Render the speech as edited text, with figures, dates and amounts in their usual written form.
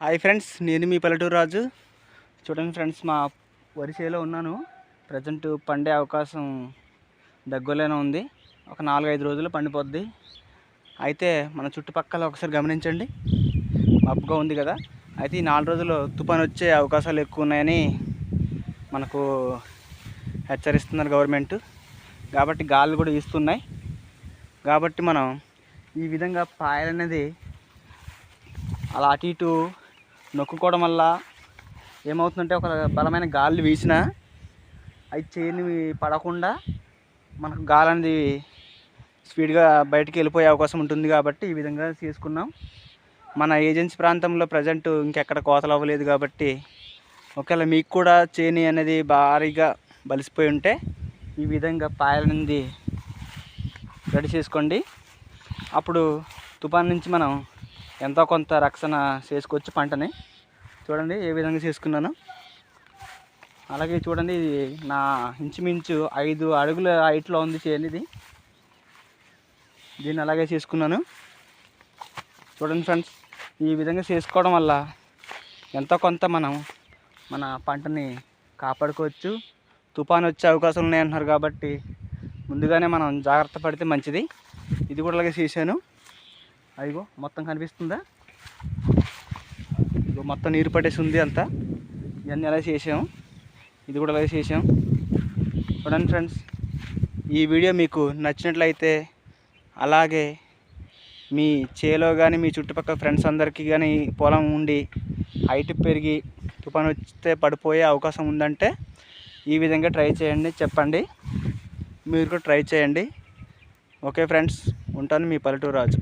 Hi friends, నేను మీ పల్లెటూరు రాజు. చూడండి ఫ్రెండ్స్, మా వరి చేలో ఉన్నాను. ప్రజెంట్ పండే అవకాశం దగ్గరలోనే ఉంది. ఒక 4-5 రోజులు పండిపోద్ది. అయితే మన చుట్టుపక్కల ఒకసారి గమనించండి, మబ్బుగా ఉంది కదా. అయితే ఈ 4 రోజులు తుఫాను వచ్చే అవకాశాలు ఎక్కువ ఉన్నాయని మనకు హెచ్చరిస్తున్నారు గవర్నమెంట్. కాబట్టి గాలులు కూడా వీస్తున్నాయి. కాబట్టి మనం ఈ విధంగా పాయలు అనేది అలా అటు ఇటు నొక్కుకోవడం వల్ల ఏమవుతుందంటే, ఒక బలమైన గాలి వీసినా అవి చేని పడకుండా మనకు గాలి అనేది స్పీడ్గా బయటికి వెళ్ళిపోయే అవకాశం ఉంటుంది. కాబట్టి ఈ విధంగా చేసుకున్నాం. మన ఏజెన్సీ ప్రాంతంలో ప్రజెంట్ ఇంకెక్కడ కోతలు అవ్వలేదు. కాబట్టి ఒకవేళ మీకు కూడా చేని అనేది భారీగా బలిసిపోయి ఉంటే ఈ విధంగా పాయలనేది రెడీ చేసుకోండి. అప్పుడు తుఫాన్ నుంచి మనం ఎంతో కొంత రక్షణ చేసుకోవచ్చు పంటని. చూడండి ఏ విధంగా చేసుకున్నాను. అలాగే చూడండి, ఇది నా ఇంచుమించు 5 అడుగుల హైట్లో ఉంది చేను. దీన్ని అలాగే చేసుకున్నాను. చూడండి ఫ్రెండ్స్, ఈ విధంగా చేసుకోవడం వల్ల ఎంతో కొంత మనం మన పంటని కాపాడుకోవచ్చు. తుఫాను వచ్చే అవకాశాలు ఉన్నాయంటున్నారు కాబట్టి ముందుగానే మనం జాగ్రత్త పడితే మంచిది. ఇది కూడా అలాగే చేశాను. అదిగో మొత్తం కనిపిస్తుందా? ఇదిగో మొత్తం నీరు పట్టేసి ఉంది అంతా. ఇవన్నీ అలాగే చేసాము. ఇది కూడా అలాగే చేసాం. చూడండి ఫ్రెండ్స్, ఈ వీడియో మీకు నచ్చినట్లయితే, అలాగే మీ చేలో కానీ మీ చుట్టుపక్కల ఫ్రెండ్స్ అందరికీ కానీ పొలం ఉండి హైట్ పెరిగి తుఫాను వస్తే పడిపోయే అవకాశం ఉందంటే ఈ విధంగా ట్రై చేయండి, చెప్పండి. మీరు కూడా ట్రై చేయండి. ఓకే ఫ్రెండ్స్, ఉంటాను. మీ పల్లెటూరు రాజు.